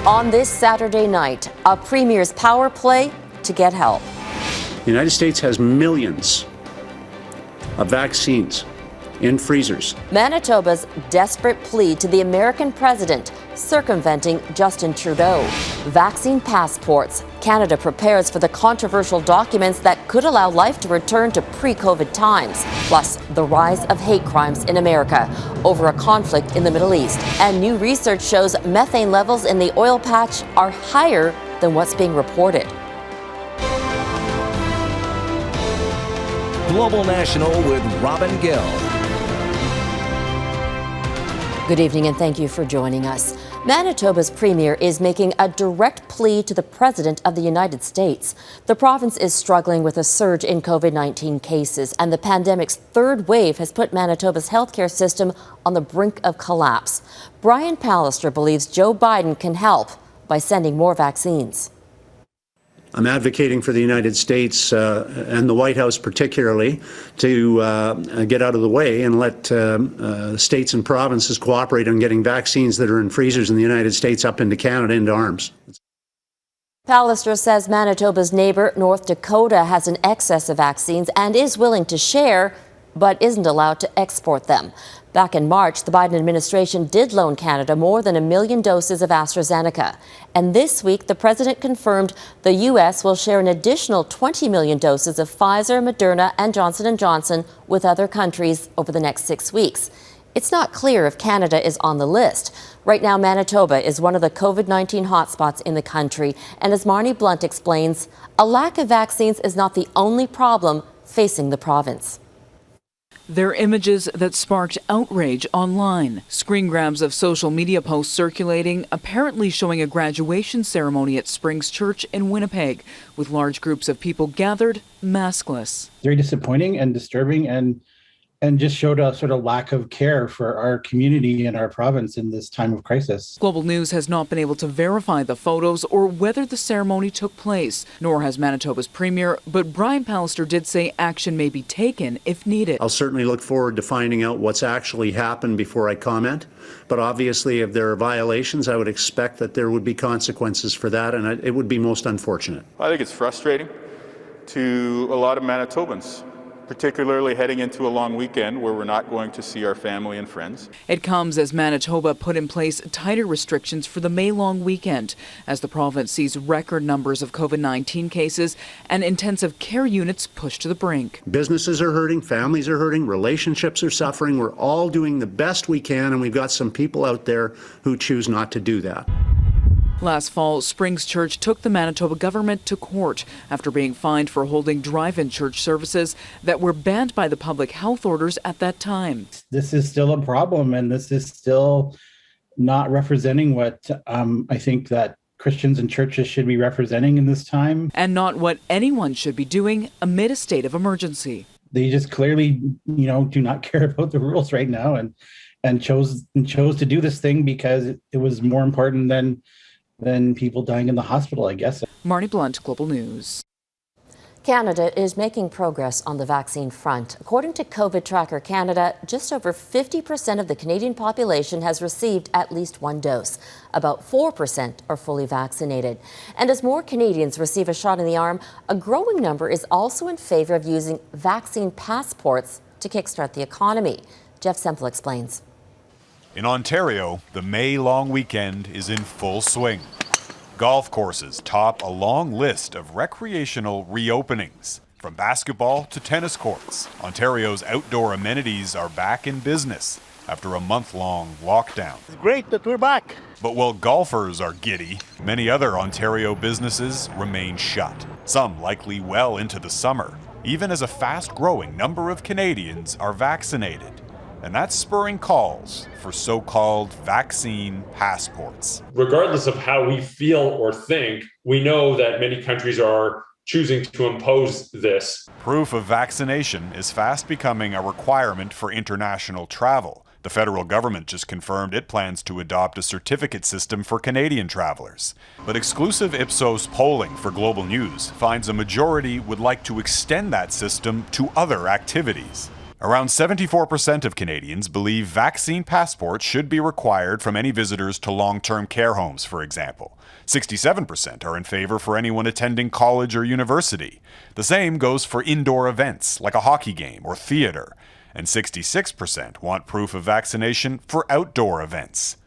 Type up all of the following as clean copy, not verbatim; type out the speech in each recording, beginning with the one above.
On this Saturday night, a premier's power play to get help. The United States has millions of vaccines in freezers. Manitoba's desperate plea to the American president, circumventing Justin Trudeau. Vaccine passports. Canada prepares for the controversial documents that could allow life to return to pre-COVID times. Plus, the rise of hate crimes in America over a conflict in the Middle East. And new research shows methane levels in the oil patch are higher than what's being reported. Global National with Robin Gill. Good evening and thank you for joining us. Manitoba's premier is making a direct plea to the President of the United States. The province is struggling with a surge in COVID-19 cases, and the pandemic's third wave has put Manitoba's healthcare system on the brink of collapse. Brian Pallister believes Joe Biden can help by sending more vaccines. I'm advocating for the United States and the White House particularly to get out of the way and let states and provinces cooperate on getting vaccines that are in freezers in the United States up into Canada into arms. Pallister says Manitoba's neighbour, North Dakota, has an excess of vaccines and is willing to share, but isn't allowed to export them. Back in March, the Biden administration did loan Canada more than 1 million doses of AstraZeneca. And this week, the president confirmed the U.S. will share an additional 20 million doses of Pfizer, Moderna, and Johnson & Johnson with other countries over the next 6 weeks. It's not clear if Canada is on the list. Right now, Manitoba is one of the COVID-19 hotspots in the country. And as Marney Blunt explains, a lack of vaccines is not the only problem facing the province. They're images that sparked outrage online. Screen grabs of social media posts circulating, apparently showing a graduation ceremony at Springs Church in Winnipeg, with large groups of people gathered, maskless. Very disappointing and disturbing, and just showed a sort of lack of care for our community and our province in this time of crisis. Global News has not been able to verify the photos or whether the ceremony took place, nor has Manitoba's premier, but Brian Pallister did say action may be taken if needed. I'll certainly look forward to finding out what's actually happened before I comment, but obviously if there are violations, I would expect that there would be consequences for that, and it would be most unfortunate. I think it's frustrating to a lot of Manitobans, particularly heading into a long weekend where we're not going to see our family and friends. It comes as Manitoba put in place tighter restrictions for the May-long weekend, as the province sees record numbers of COVID-19 cases and intensive care units pushed to the brink. Businesses are hurting, families are hurting, relationships are suffering. We're all doing the best we can, and we've got some people out there who choose not to do that. Last fall, Springs Church took the Manitoba government to court after being fined for holding drive-in church services that were banned by the public health orders at that time. This is still a problem, and this is still not representing what I think that Christians and churches should be representing in this time. And not what anyone should be doing amid a state of emergency. They just clearly, do not care about the rules right now and chose to do this thing because it was more important than people dying in the hospital, I guess. Marney Blunt, Global News. Canada is making progress on the vaccine front. According to COVID Tracker Canada, just over 50% of the Canadian population has received at least one dose. About 4% are fully vaccinated. And as more Canadians receive a shot in the arm, a growing number is also in favor of using vaccine passports to kickstart the economy. Jeff Semple explains. In Ontario, the May long weekend is in full swing. Golf courses top a long list of recreational reopenings. From basketball to tennis courts, Ontario's outdoor amenities are back in business after a month-long lockdown. It's great that we're back. But while golfers are giddy, many other Ontario businesses remain shut, some likely well into the summer, even as a fast-growing number of Canadians are vaccinated. And that's spurring calls for so-called vaccine passports. Regardless of how we feel or think, we know that many countries are choosing to impose this. Proof of vaccination is fast becoming a requirement for international travel. The federal government just confirmed it plans to adopt a certificate system for Canadian travelers. But exclusive Ipsos polling for Global News finds a majority would like to extend that system to other activities. Around 74% of Canadians believe vaccine passports should be required from any visitors to long-term care homes, for example. 67% are in favor for anyone attending college or university. The same goes for indoor events, like a hockey game or theater. And 66% want proof of vaccination for outdoor events.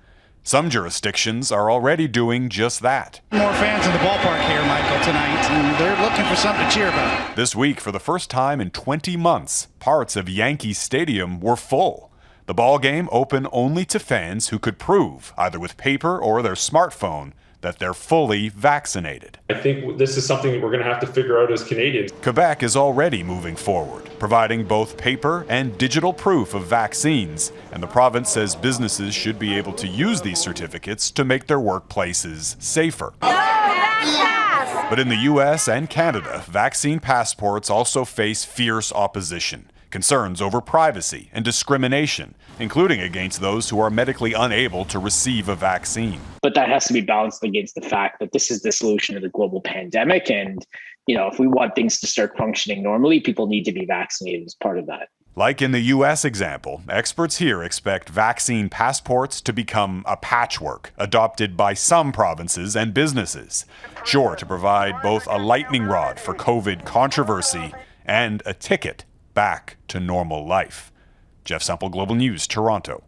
Some jurisdictions are already doing just that. More fans in the ballpark here, Michael, tonight, and they're looking for something to cheer about. This week, for the first time in 20 months, parts of Yankee Stadium were full. The ball game open only to fans who could prove, either with paper or their smartphone, that they're fully vaccinated. I think this is something that we're going to have to figure out as Canadians. Quebec is already moving forward, providing both paper and digital proof of vaccines, and the province says businesses should be able to use these certificates to make their workplaces safer. But in the US and Canada, vaccine passports also face fierce opposition. Concerns over privacy and discrimination, including against those who are medically unable to receive a vaccine. But that has to be balanced against the fact that this is the solution to the global pandemic. And, if we want things to start functioning normally, people need to be vaccinated as part of that. Like in the US example, experts here expect vaccine passports to become a patchwork adopted by some provinces and businesses, sure to provide both a lightning rod for COVID controversy and a ticket back to normal life. Jeff Semple, Global News, Toronto.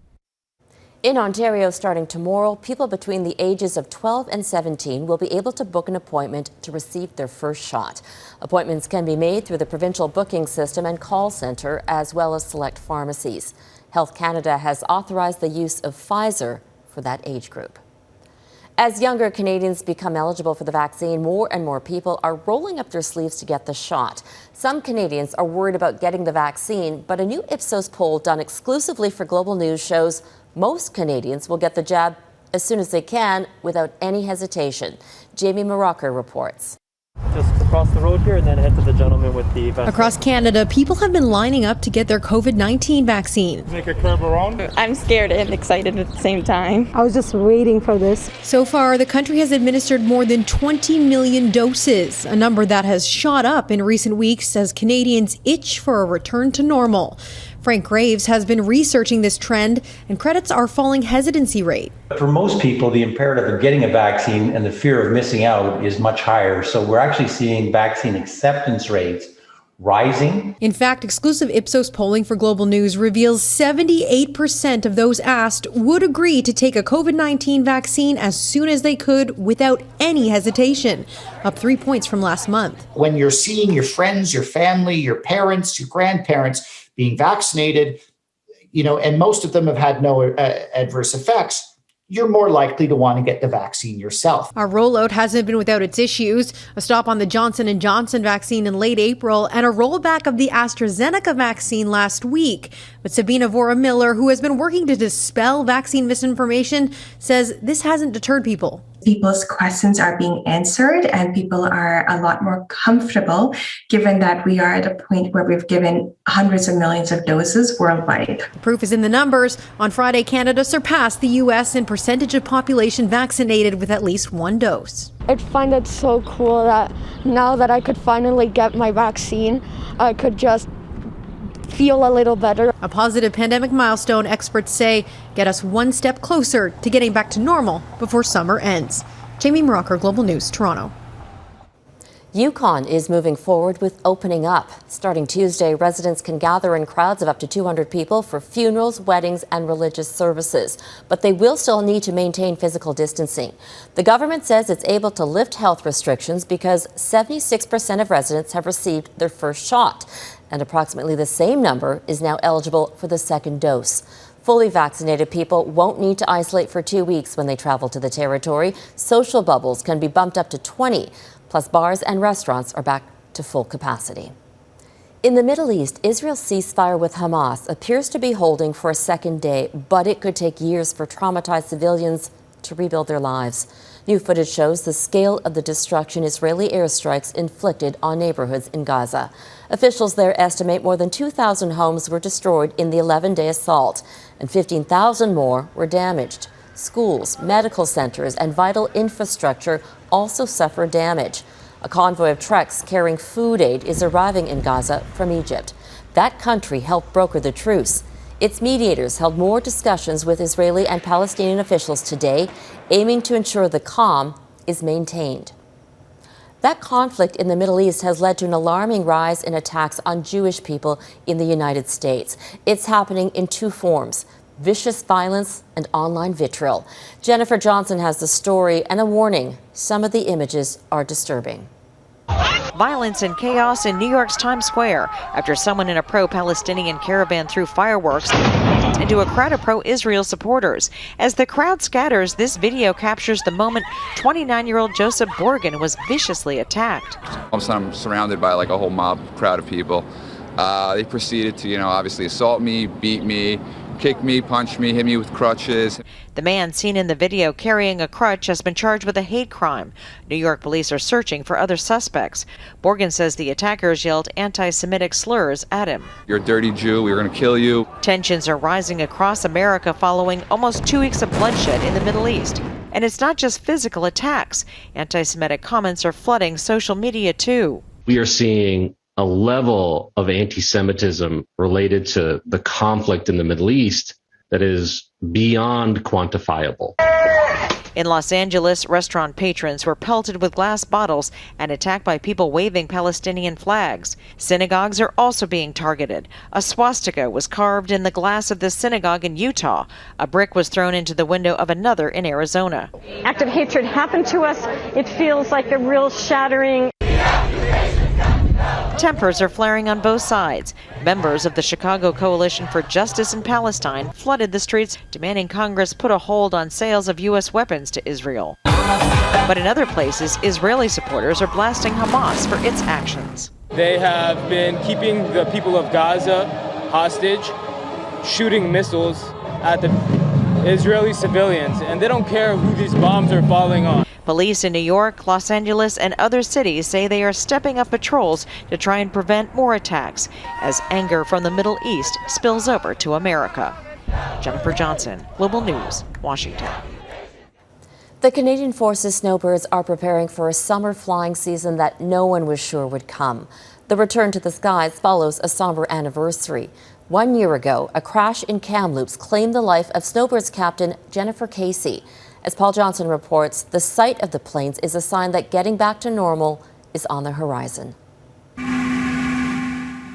In Ontario, starting tomorrow, people between the ages of 12 and 17 will be able to book an appointment to receive their first shot. Appointments can be made through the provincial booking system and call centre, as well as select pharmacies. Health Canada has authorized the use of Pfizer for that age group. As younger Canadians become eligible for the vaccine, more and more people are rolling up their sleeves to get the shot. Some Canadians are worried about getting the vaccine, but a new Ipsos poll done exclusively for Global News shows most Canadians will get the jab as soon as they can without any hesitation. Jamie Mauracher reports. Just across the road here and then head to the gentleman with the vaccine. Across Canada, people have been lining up to get their COVID-19 vaccine. Make a curve around. I'm scared and excited at the same time. I was just waiting for this. So far, the country has administered more than 20 million doses, a number that has shot up in recent weeks as Canadians itch for a return to normal. Frank Graves has been researching this trend and credits our falling hesitancy rate. For most people, the imperative of getting a vaccine and the fear of missing out is much higher. So we're actually seeing vaccine acceptance rates rising. In fact, exclusive Ipsos polling for Global News reveals 78% of those asked would agree to take a COVID-19 vaccine as soon as they could without any hesitation, up 3 points from last month. When you're seeing your friends, your family, your parents, your grandparents being vaccinated, and most of them have had no adverse effects, you're more likely to want to get the vaccine yourself. Our rollout hasn't been without its issues. A stop on the Johnson & Johnson vaccine in late April and a rollback of the AstraZeneca vaccine last week. But Sabina Vora-Miller, who has been working to dispel vaccine misinformation, says this hasn't deterred people. People's questions are being answered and people are a lot more comfortable given that we are at a point where we've given hundreds of millions of doses worldwide. The proof is in the numbers. On Friday, Canada surpassed the U.S. in percentage of population vaccinated with at least one dose. I find it so cool that now that I could finally get my vaccine, I could just feel a little better. A positive pandemic milestone, experts say, get us one step closer to getting back to normal before summer ends. Jamie Mauracher, Global News, Toronto. Yukon is moving forward with opening up. Starting Tuesday, residents can gather in crowds of up to 200 people for funerals, weddings, and religious services. But they will still need to maintain physical distancing. The government says it's able to lift health restrictions because 76% of residents have received their first shot. And approximately the same number is now eligible for the second dose. Fully vaccinated people won't need to isolate for 2 weeks when they travel to the territory. Social bubbles can be bumped up to 20, plus bars and restaurants are back to full capacity. In the Middle East, Israel's ceasefire with Hamas appears to be holding for a second day, but it could take years for traumatized civilians to rebuild their lives. New footage shows the scale of the destruction Israeli airstrikes inflicted on neighborhoods in Gaza. Officials there estimate more than 2,000 homes were destroyed in the 11-day assault, and 15,000 more were damaged. Schools, medical centers, and vital infrastructure also suffered damage. A convoy of trucks carrying food aid is arriving in Gaza from Egypt. That country helped broker the truce. Its mediators held more discussions with Israeli and Palestinian officials today, aiming to ensure the calm is maintained. That conflict in the Middle East has led to an alarming rise in attacks on Jewish people in the United States. It's happening in two forms: vicious violence and online vitriol. Jennifer Johnson has the story and a warning. Some of the images are disturbing. Violence and chaos in New York's Times Square after someone in a pro-Palestinian caravan threw fireworks into a crowd of pro-Israel supporters. As the crowd scatters, this video captures the moment 29-year-old Joseph Borgen was viciously attacked. All of a sudden, I'm surrounded by like a whole mob crowd of people. They proceeded to, obviously assault me, beat me, kick me, punch me, hit me with crutches. The man seen in the video carrying a crutch has been charged with a hate crime. New York police are searching for other suspects. Borgen says the attackers yelled anti-Semitic slurs at him. You're a dirty Jew, we're going to kill you. Tensions are rising across America following almost 2 weeks of bloodshed in the Middle East. And it's not just physical attacks. Anti-Semitic comments are flooding social media too. We are seeing a level of anti-Semitism related to the conflict in the Middle East that is beyond quantifiable. In Los Angeles, restaurant patrons were pelted with glass bottles and attacked by people waving Palestinian flags. Synagogues are also being targeted. A swastika was carved in the glass of this synagogue in Utah. A brick was thrown into the window of another in Arizona. Act of hatred happened to us. It feels like a real shattering. Tempers are flaring on both sides. Members of the Chicago Coalition for Justice in Palestine flooded the streets, demanding Congress put a hold on sales of U.S. weapons to Israel. But in other places, Israeli supporters are blasting Hamas for its actions. They have been keeping the people of Gaza hostage, shooting missiles at the Israeli civilians, and they don't care who these bombs are falling on. Police in New York, Los Angeles, and other cities say they are stepping up patrols to try and prevent more attacks as anger from the Middle East spills over to America. Jennifer Johnson, Global News, Washington. The Canadian Forces Snowbirds are preparing for a summer flying season that no one was sure would come. The return to the skies follows a somber anniversary. 1 year ago, a crash in Kamloops claimed the life of Snowbirds captain Jennifer Casey. As Paul Johnson reports, the sight of the planes is a sign that getting back to normal is on the horizon.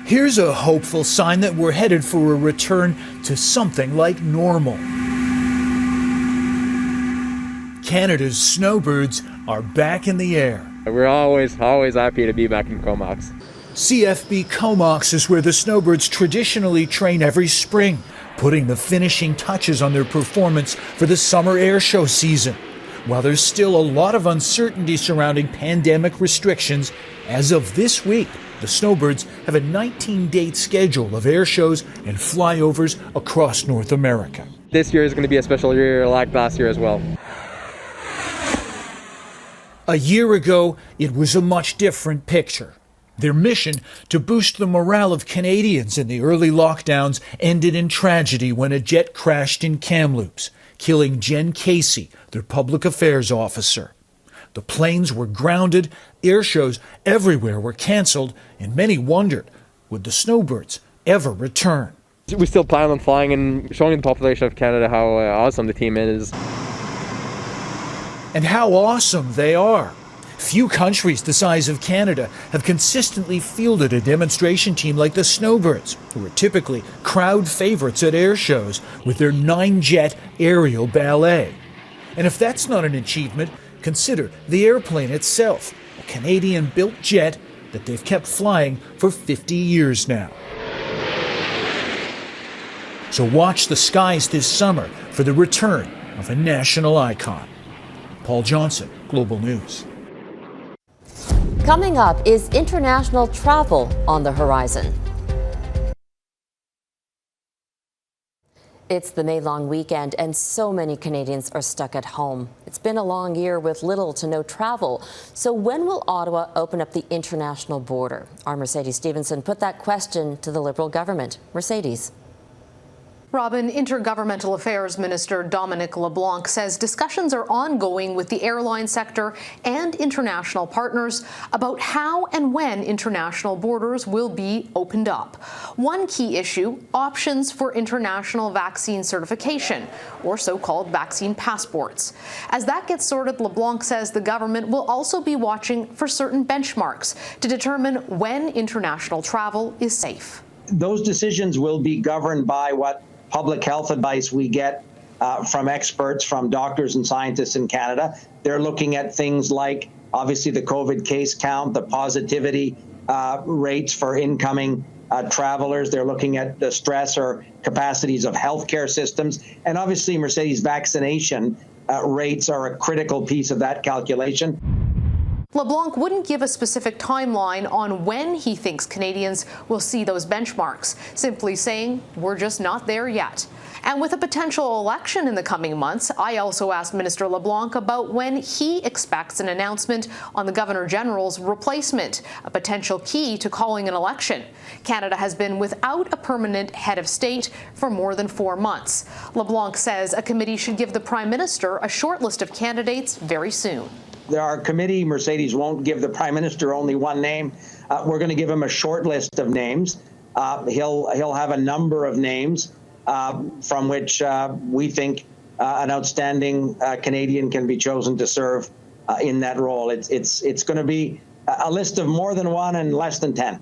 Here's a hopeful sign that we're headed for a return to something like normal. Canada's Snowbirds are back in the air. We're always happy to be back in Comox. CFB Comox is where the Snowbirds traditionally train every spring, putting the finishing touches on their performance for the summer air show season. While there's still a lot of uncertainty surrounding pandemic restrictions, as of this week, the Snowbirds have a 19-date schedule of air shows and flyovers across North America. This year is going to be a special year like last year as well. A year ago, it was a much different picture. Their mission to boost the morale of Canadians in the early lockdowns ended in tragedy when a jet crashed in Kamloops, killing Jen Casey, their public affairs officer. The planes were grounded, air shows everywhere were canceled, and many wondered, would the Snowbirds ever return? We still plan on flying and showing the population of Canada how awesome the team is. And how awesome they are. Few countries the size of Canada have consistently fielded a demonstration team like the Snowbirds, who are typically crowd favorites at air shows with their 9-jet aerial ballet. And if that's not an achievement, consider the airplane itself, a Canadian-built jet that they've kept flying for 50 years now. So watch the skies this summer for the return of a national icon. Paul Johnson, Global News. Coming up, is international travel on the horizon? It's the May-long weekend, and so many Canadians are stuck at home. It's been a long year with little to no travel. So when will Ottawa open up the international border? Our Mercedes Stevenson put that question to the Liberal government. Mercedes. Robin, Intergovernmental Affairs Minister Dominic LeBlanc says discussions are ongoing with the airline sector and international partners about how and when international borders will be opened up. One key issue, options for international vaccine certification, or so-called vaccine passports. As that gets sorted, LeBlanc says the government will also be watching for certain benchmarks to determine when international travel is safe. Those decisions will be governed by what public health advice we get from experts, from doctors and scientists in Canada. They're looking at things like, obviously, the COVID case count, the positivity rates for incoming travelers. They're looking at the stress or capacities of healthcare systems. And obviously, Mercedes vaccination rates are a critical piece of that calculation. LeBlanc wouldn't give a specific timeline on when he thinks Canadians will see those benchmarks, simply saying, we're just not there yet. And with a potential election in the coming months, I also asked Minister LeBlanc about when he expects an announcement on the Governor-General's replacement, a potential key to calling an election. Canada has been without a permanent head of state for more than 4 months. LeBlanc says a committee should give the Prime Minister a short list of candidates very soon. Our committee, Mercedes, won't give the Prime Minister only one name. We're going to give him a short list of names. He'll have a number of names from which we think an outstanding Canadian can be chosen to serve in that role. It's going to be a list of more than one and less than 10.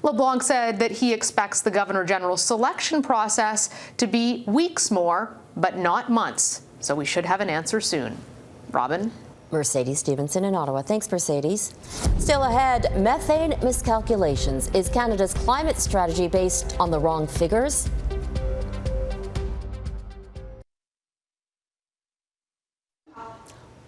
LeBlanc said that he expects the Governor-General's selection process to be weeks more, but not months. So we should have an answer soon. Robin? Mercedes Stevenson in Ottawa. Thanks, Mercedes. Still ahead, methane miscalculations. Is Canada's climate strategy based on the wrong figures?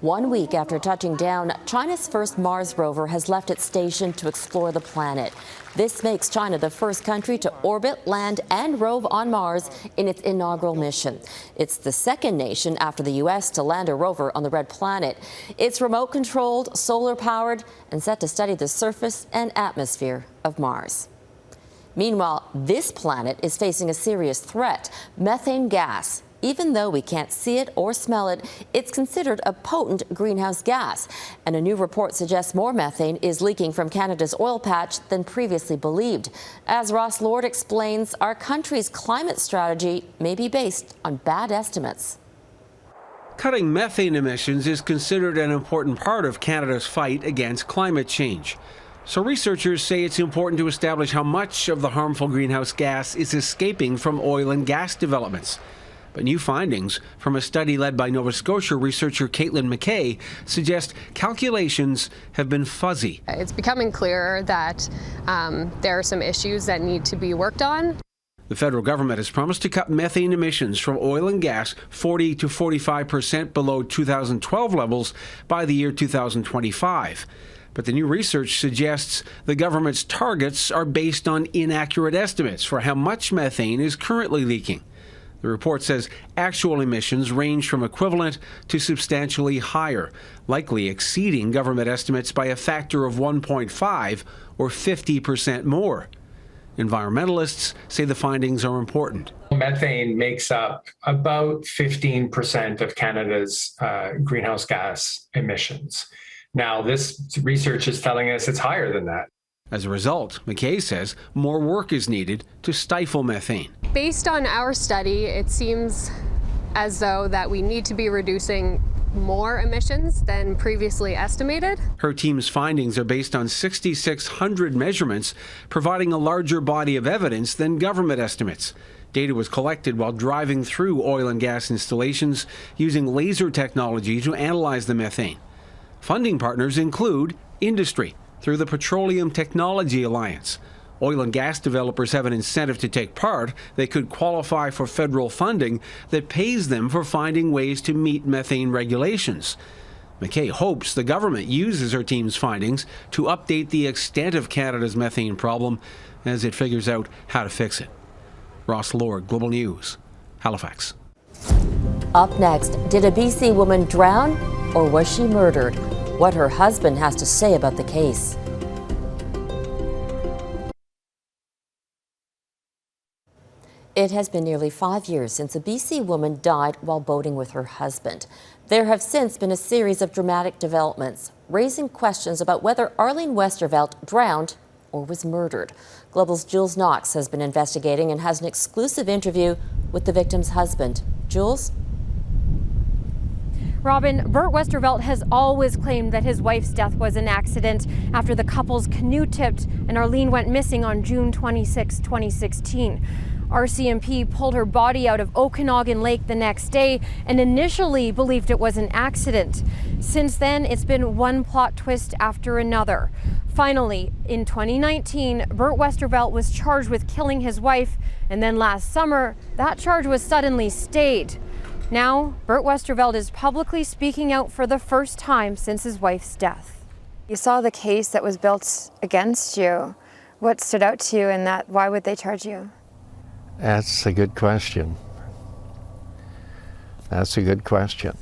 One week after touching down, China's first Mars rover has left its station to explore the planet. This makes China the first country to orbit, land, and rove on Mars in its inaugural mission. It's the second nation after the U.S. to land a rover on the red planet. It's remote-controlled, solar-powered, and set to study the surface and atmosphere of Mars. Meanwhile, this planet is facing a serious threat: methane gas. Even though we can't see it or smell it, it's considered a potent greenhouse gas. And a new report suggests more methane is leaking from Canada's oil patch than previously believed. As Ross Lord explains, our country's climate strategy may be based on bad estimates. Cutting methane emissions is considered an important part of Canada's fight against climate change. So researchers say it's important to establish how much of the harmful greenhouse gas is escaping from oil and gas developments. But new findings from a study led by Nova Scotia researcher Caitlin McKay suggest calculations have been fuzzy. It's becoming clearer that there are some issues that need to be worked on. The federal government has promised to cut methane emissions from oil and gas 40 to 45% below 2012 levels by the year 2025. But the new research suggests the government's targets are based on inaccurate estimates for how much methane is currently leaking. The report says actual emissions range from equivalent to substantially higher, likely exceeding government estimates by a factor of 1.5 or 50% more. Environmentalists say the findings are important. Methane makes up about 15% of Canada's greenhouse gas emissions. Now, this research is telling us it's higher than that. As a result, McKay says more work is needed to stifle methane. Based on our study, it seems as though that we need to be reducing more emissions than previously estimated. Her team's findings are based on 6,600 measurements, providing a larger body of evidence than government estimates. Data was collected while driving through oil and gas installations using laser technology to analyze the methane. Funding partners include industry through the Petroleum Technology Alliance. Oil and gas developers have an incentive to take part. They could qualify for federal funding that pays them for finding ways to meet methane regulations. McKay hopes the government uses her team's findings to update the extent of Canada's methane problem as it figures out how to fix it. Ross Lord, Global News, Halifax. Up next, did a BC woman drown or was she murdered? What her husband has to say about the case. It has been nearly 5 years since a BC woman died while boating with her husband. There have since been a series of dramatic developments, raising questions about whether Arlene Westervelt drowned or was murdered. Global's Jules Knox has been investigating and has an exclusive interview with the victim's husband. Jules? Robin, Bert Westervelt has always claimed that his wife's death was an accident after the couple's canoe tipped and Arlene went missing on June 26, 2016. RCMP pulled her body out of Okanagan Lake the next day and initially believed it was an accident. Since then, it's been one plot twist after another. Finally, in 2019, Bert Westervelt was charged with killing his wife, and then last summer, that charge was suddenly stayed. Now, Bert Westervelt is publicly speaking out for the first time since his wife's death. You saw the case that was built against you. What stood out to you in that? Why would they charge you? That's a good question. That's a good question.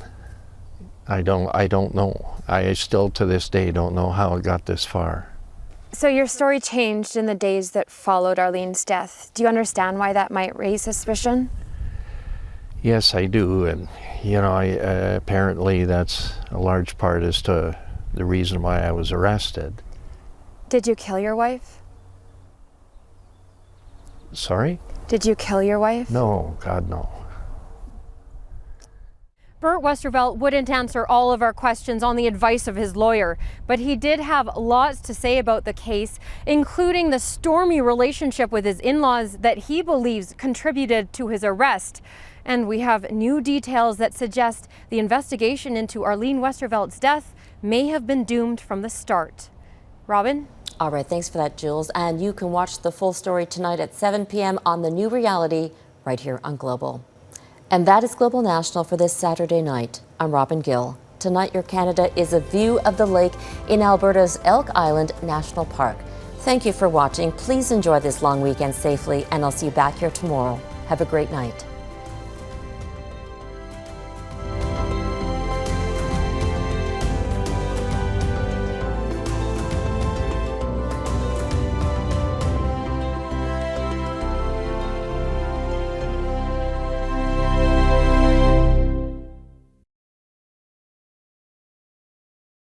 I don't know. I still to this day don't know how it got this far. So your story changed in the days that followed Arlene's death. Do you understand why that might raise suspicion? Yes, I do, and you know, apparently that's a large part as to the reason why I was arrested. Did you kill your wife? Sorry? Did you kill your wife? No, God, no. Bert Westervelt wouldn't answer all of our questions on the advice of his lawyer, but he did have lots to say about the case, including the stormy relationship with his in-laws that he believes contributed to his arrest. And we have new details that suggest the investigation into Arlene Westervelt's death may have been doomed from the start. Robin? All right, thanks for that, Jules. And you can watch the full story tonight at 7 p.m. on The New Reality right here on Global. And that is Global National for this Saturday night. I'm Robin Gill. Tonight, Your Canada is a view of the lake in Alberta's Elk Island National Park. Thank you for watching. Please enjoy this long weekend safely, and I'll see you back here tomorrow. Have a great night.